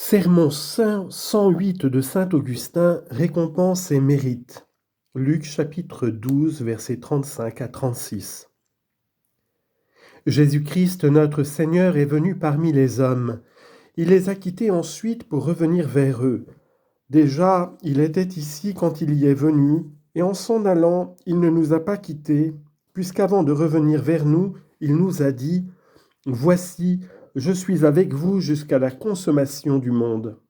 Sermon 108 de saint Augustin, récompense et mérite. Luc chapitre 12, versets 35 à 36. Jésus-Christ notre Seigneur est venu parmi les hommes. Il les a quittés ensuite pour revenir vers eux. Déjà, il était ici quand il y est venu, et en s'en allant, il ne nous a pas quittés, puisqu'avant de revenir vers nous, il nous a dit « Voici, je suis avec vous jusqu'à la consommation du monde ».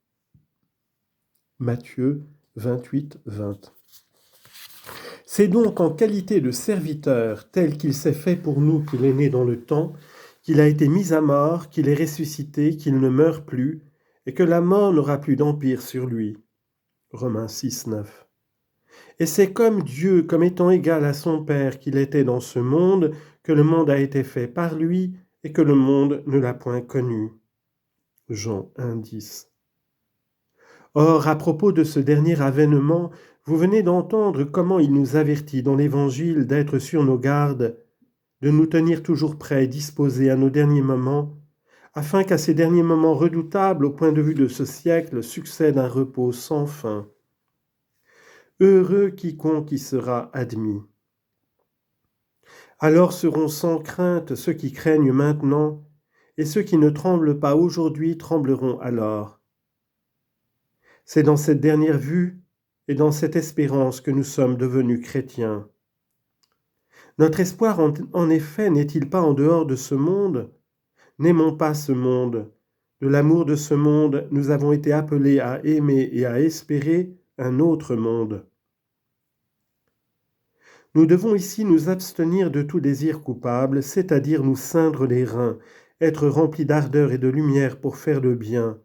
Matthieu 28, 20. C'est donc en qualité de serviteur tel qu'il s'est fait pour nous qu'il est né dans le temps, qu'il a été mis à mort, qu'il est ressuscité, qu'il ne meurt plus, et que la mort n'aura plus d'empire sur lui. Romains 6, 9. Et c'est comme Dieu, comme étant égal à son Père qu'il était dans ce monde, que le monde a été fait par lui, et que le monde ne l'a point connu. Jean 1, 10. Or, à propos de ce dernier avènement, vous venez d'entendre comment il nous avertit dans l'Évangile d'être sur nos gardes, de nous tenir toujours prêts, disposés à nos derniers moments, afin qu'à ces derniers moments redoutables au point de vue de ce siècle succède un repos sans fin. Heureux quiconque y sera admis. Alors seront sans crainte ceux qui craignent maintenant, et ceux qui ne tremblent pas aujourd'hui trembleront alors. C'est dans cette dernière vue et dans cette espérance que nous sommes devenus chrétiens. Notre espoir, en effet, n'est-il pas en dehors de ce monde ? N'aimons pas ce monde. De l'amour de ce monde, nous avons été appelés à aimer et à espérer un autre monde. Nous devons ici nous abstenir de tout désir coupable, c'est-à-dire nous ceindre les reins, être remplis d'ardeur et de lumière pour faire le bien.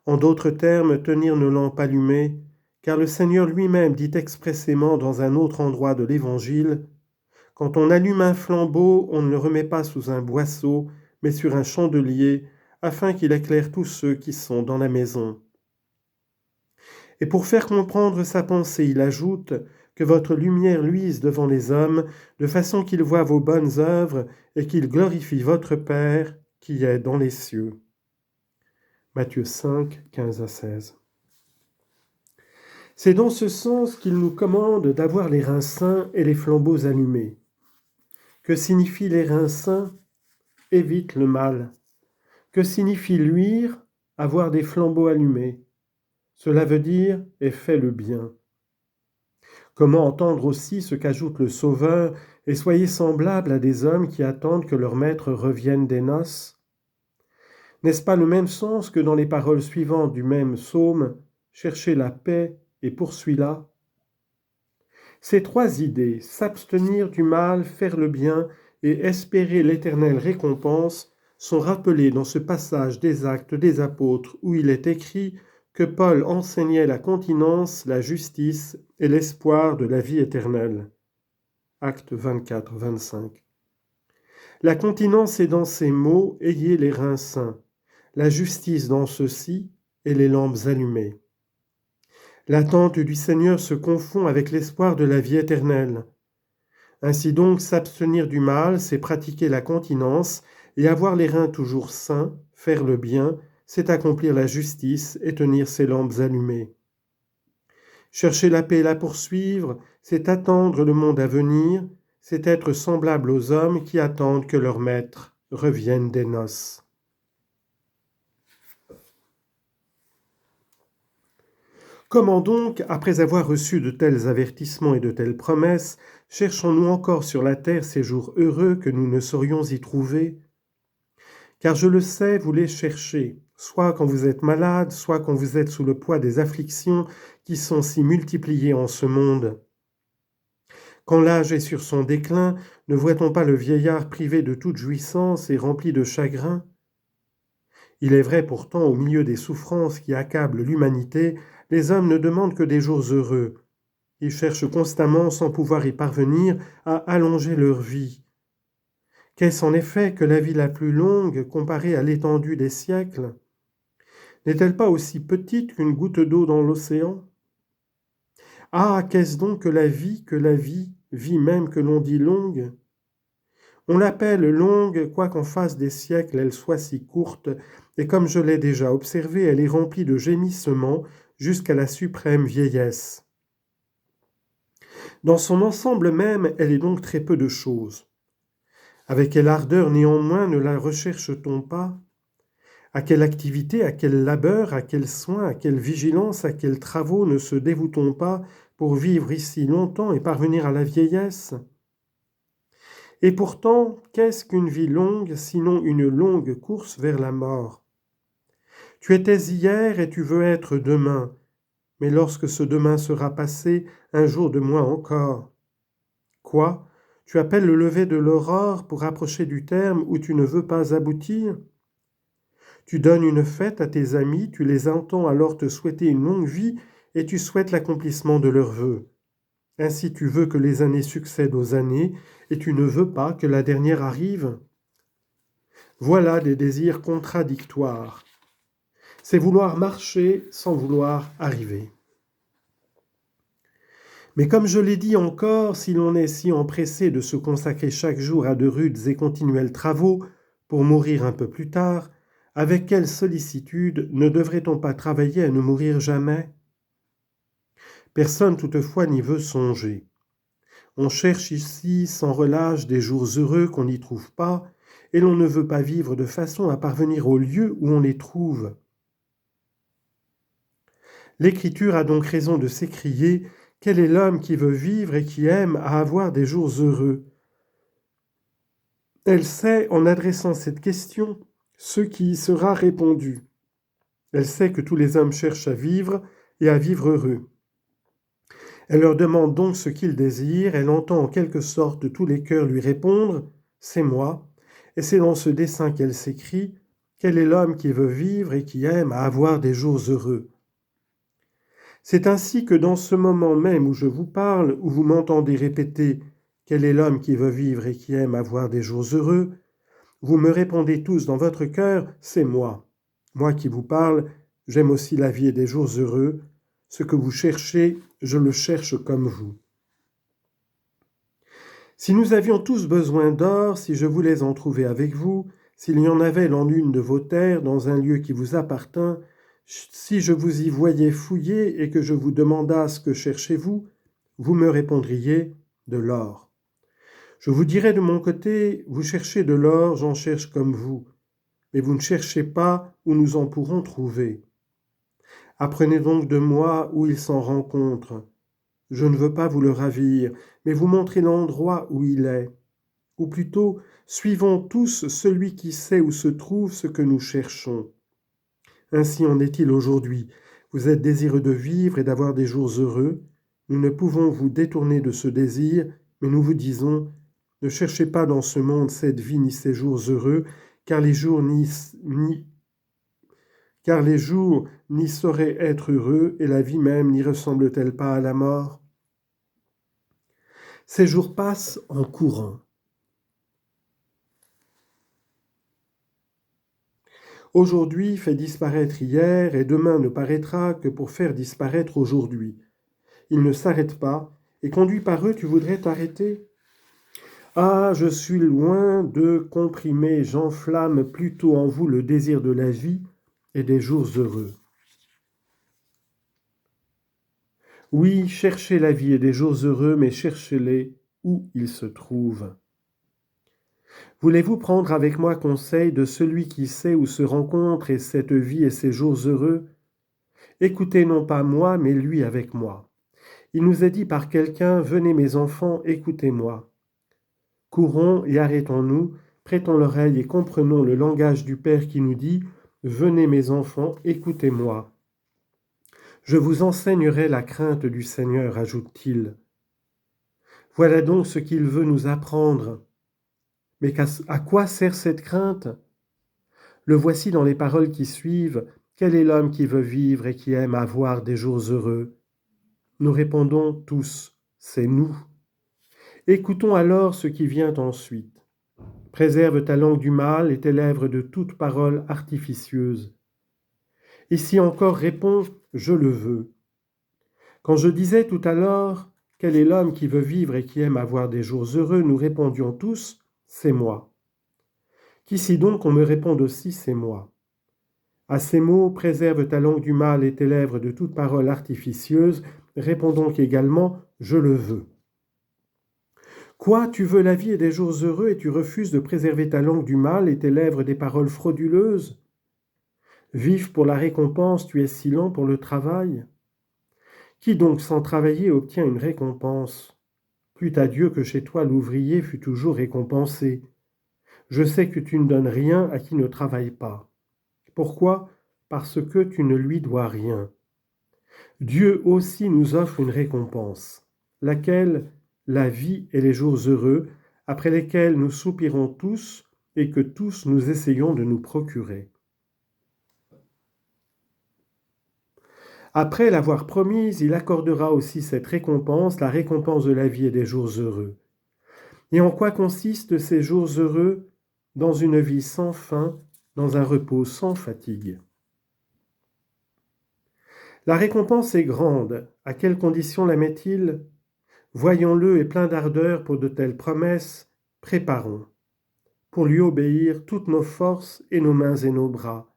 En d'autres termes, tenir nos lampes allumées, car le Seigneur lui-même dit expressément dans un autre endroit de l'Évangile « Quand on allume un flambeau, on ne le remet pas sous un boisseau, mais sur un chandelier, afin qu'il éclaire tous ceux qui sont dans la maison. » Et pour faire comprendre sa pensée, il ajoute « Que votre lumière luise devant les hommes, de façon qu'ils voient vos bonnes œuvres et qu'ils glorifient votre Père qui est dans les cieux. » Matthieu 5, 15 à 16. C'est dans ce sens qu'il nous commande d'avoir les reins saints et les flambeaux allumés. Que signifient les reins saints ? Évite le mal. Que signifie luire ? Avoir des flambeaux allumés. Cela veut dire et fais le bien. Comment entendre aussi ce qu'ajoute le Sauveur et soyez semblables à des hommes qui attendent que leur maître revienne des noces ? N'est-ce pas le même sens que dans les paroles suivantes du même psaume « Cherchez la paix et poursuis-la » ? Ces trois idées, s'abstenir du mal, faire le bien et espérer l'éternelle récompense, sont rappelées dans ce passage des Actes des Apôtres où il est écrit que Paul enseignait la continence, la justice et l'espoir de la vie éternelle. Actes 24, 25. La continence est dans ces mots « Ayez les reins saints », la justice dans ceci et les lampes allumées. L'attente du Seigneur se confond avec l'espoir de la vie éternelle. Ainsi donc, s'abstenir du mal, c'est pratiquer la continence, et avoir les reins toujours sains, faire le bien, c'est accomplir la justice et tenir ses lampes allumées. Chercher la paix et la poursuivre, c'est attendre le monde à venir, c'est être semblable aux hommes qui attendent que leur maître revienne des noces. Comment donc, après avoir reçu de tels avertissements et de telles promesses, cherchons-nous encore sur la terre ces jours heureux que nous ne saurions y trouver ? Car je le sais, vous les cherchez, soit quand vous êtes malade, soit quand vous êtes sous le poids des afflictions qui sont si multipliées en ce monde. Quand l'âge est sur son déclin, ne voit-on pas le vieillard privé de toute jouissance et rempli de chagrin ? Il est vrai pourtant, au milieu des souffrances qui accablent l'humanité, les hommes ne demandent que des jours heureux. Ils cherchent constamment, sans pouvoir y parvenir, à allonger leur vie. Qu'est-ce en effet que la vie la plus longue comparée à l'étendue des siècles ? N'est-elle pas aussi petite qu'une goutte d'eau dans l'océan ? Ah, qu'est-ce donc que la vie, vie même que l'on dit longue ? On l'appelle longue, quoiqu'en face des siècles elle soit si courte, et comme je l'ai déjà observé, elle est remplie de gémissements jusqu'à la suprême vieillesse. Dans son ensemble même, elle est donc très peu de choses. Avec quelle ardeur néanmoins ne la recherche-t-on pas? À quelle activité, à quel labeur, à quel soin, à quelle vigilance, à quels travaux ne se dévoue-t-on pas pour vivre ici longtemps et parvenir à la vieillesse? Et pourtant, qu'est-ce qu'une vie longue, sinon une longue course vers la mort? Tu étais hier et tu veux être demain, mais lorsque ce demain sera passé, un jour de moins encore. Quoi? Tu appelles le lever de l'aurore pour approcher du terme où tu ne veux pas aboutir? Tu donnes une fête à tes amis, tu les entends alors te souhaiter une longue vie et tu souhaites l'accomplissement de leurs vœux. Ainsi tu veux que les années succèdent aux années et tu ne veux pas que la dernière arrive. Voilà des désirs contradictoires. C'est vouloir marcher sans vouloir arriver. Mais comme je l'ai dit encore, si l'on est si empressé de se consacrer chaque jour à de rudes et continuels travaux pour mourir un peu plus tard, avec quelle sollicitude ne devrait-on pas travailler à ne mourir jamais? Personne toutefois n'y veut songer. On cherche ici sans relâche des jours heureux qu'on n'y trouve pas, et l'on ne veut pas vivre de façon à parvenir au lieu où on les trouve. L'Écriture a donc raison de s'écrier « Quel est l'homme qui veut vivre et qui aime à avoir des jours heureux ?» Elle sait, en adressant cette question, ce qui y sera répondu. Elle sait que tous les hommes cherchent à vivre et à vivre heureux. Elle leur demande donc ce qu'ils désirent, elle entend en quelque sorte tous les cœurs lui répondre « C'est moi », et c'est dans ce dessein qu'elle s'écrit « Quel est l'homme qui veut vivre et qui aime à avoir des jours heureux ?» C'est ainsi que dans ce moment même où je vous parle, où vous m'entendez répéter « Quel est l'homme qui veut vivre et qui aime avoir des jours heureux ?» vous me répondez tous dans votre cœur « C'est moi ». Moi qui vous parle, j'aime aussi la vie et des jours heureux. Ce que vous cherchez, je le cherche comme vous. Si nous avions tous besoin d'or, si je voulais en trouver avec vous, s'il y en avait dans l'une de vos terres, dans un lieu qui vous appartint, si je vous y voyais fouiller et que je vous demandasse que cherchez-vous, vous me répondriez de l'or. Je vous dirais de mon côté, vous cherchez de l'or, j'en cherche comme vous, mais vous ne cherchez pas où nous en pourrons trouver. Apprenez donc de moi où il s'en rencontre. Je ne veux pas vous le ravir, mais vous montrer l'endroit où il est. Ou plutôt, suivons tous celui qui sait où se trouve ce que nous cherchons. Ainsi en est-il aujourd'hui. Vous êtes désireux de vivre et d'avoir des jours heureux. Nous ne pouvons vous détourner de ce désir, mais nous vous disons, ne cherchez pas dans ce monde cette vie ni ces jours heureux, car les jours n'y sauraient être heureux, et la vie même n'y ressemble-t-elle pas à la mort? Ces jours passent en courant. Aujourd'hui fait disparaître hier, et demain ne paraîtra que pour faire disparaître aujourd'hui. Ils ne s'arrêtent pas, et conduit par eux, tu voudrais t'arrêter? Ah, je suis loin de comprimer, j'enflamme plutôt en vous le désir de la vie et des jours heureux. Oui, cherchez la vie et des jours heureux, mais cherchez-les où ils se trouvent. Voulez-vous prendre avec moi conseil de celui qui sait où se rencontre cette vie et ces jours heureux? Écoutez non pas moi, mais lui avec moi. Il nous est dit par quelqu'un, « Venez mes enfants, écoutez-moi. » Courons et arrêtons-nous, prêtons l'oreille et comprenons le langage du Père qui nous dit « Venez mes enfants, écoutez-moi. » Je vous enseignerai la crainte du Seigneur, ajoute-t-il. Voilà donc ce qu'il veut nous apprendre. Mais à quoi sert cette crainte? Le voici dans les paroles qui suivent. Quel est l'homme qui veut vivre et qui aime avoir des jours heureux? Nous répondons tous, c'est nous. Écoutons alors ce qui vient ensuite. Préserve ta langue du mal et tes lèvres de toute parole artificieuse. Ici encore répond, je le veux. Quand je disais tout à l'heure, quel est l'homme qui veut vivre et qui aime avoir des jours heureux, nous répondions tous, c'est moi. Qu'ici donc on me réponde aussi, c'est moi. À ces mots, préserve ta langue du mal et tes lèvres de toute parole artificieuse, réponds donc également, je le veux. Quoi, tu veux la vie et des jours heureux et tu refuses de préserver ta langue du mal et tes lèvres des paroles frauduleuses? Vif pour la récompense, tu es si lent pour le travail? Qui donc sans travailler obtient une récompense? Plût à Dieu que chez toi l'ouvrier fût toujours récompensé. Je sais que tu ne donnes rien à qui ne travaille pas. Pourquoi? Parce que tu ne lui dois rien. Dieu aussi nous offre une récompense, laquelle? La vie et les jours heureux, après lesquels nous soupirons tous et que tous nous essayons de nous procurer. Après l'avoir promise, il accordera aussi cette récompense, la récompense de la vie et des jours heureux. Et en quoi consistent ces jours heureux? Dans une vie sans fin, dans un repos sans fatigue. La récompense est grande. À quelles conditions la met-il? Voyons-le et plein d'ardeur pour de telles promesses, préparons. Pour lui obéir toutes nos forces et nos mains et nos bras.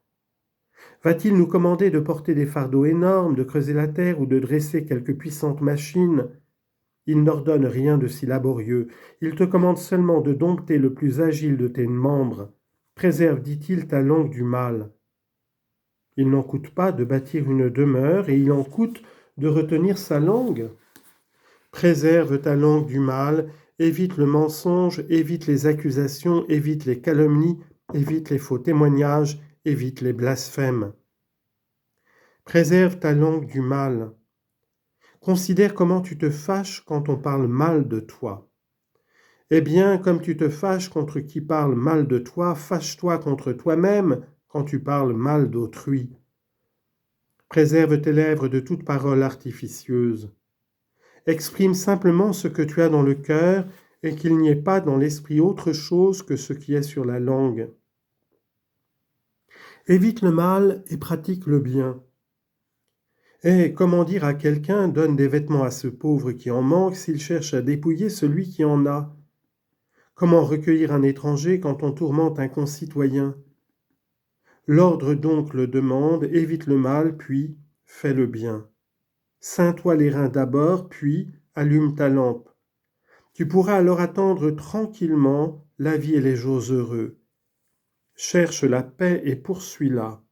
Va-t-il nous commander de porter des fardeaux énormes, de creuser la terre ou de dresser quelque puissante machine? Il n'ordonne rien de si laborieux. Il te commande seulement de dompter le plus agile de tes membres. Préserve, dit-il, ta langue du mal. Il n'en coûte pas de bâtir une demeure et il en coûte de retenir sa langue. Préserve ta langue du mal, évite le mensonge, évite les accusations, évite les calomnies, évite les faux témoignages, évite les blasphèmes. Préserve ta langue du mal. Considère comment tu te fâches quand on parle mal de toi. Eh bien, comme tu te fâches contre qui parle mal de toi, fâche-toi contre toi-même quand tu parles mal d'autrui. Préserve tes lèvres de toute parole artificieuse. Exprime simplement ce que tu as dans le cœur et qu'il n'y ait pas dans l'esprit autre chose que ce qui est sur la langue. Évite le mal et pratique le bien. Et comment dire à quelqu'un, donne des vêtements à ce pauvre qui en manque s'il cherche à dépouiller celui qui en a? Comment recueillir un étranger quand on tourmente un concitoyen? L'ordre donc le demande, évite le mal, puis fais le bien. Ceins-toi les reins d'abord, puis allume ta lampe. Tu pourras alors attendre tranquillement la vie et les jours heureux. Cherche la paix et poursuis-la.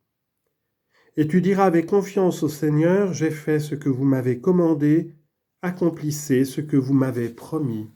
Et tu diras avec confiance au Seigneur, j'ai fait ce que vous m'avez commandé, accomplissez ce que vous m'avez promis.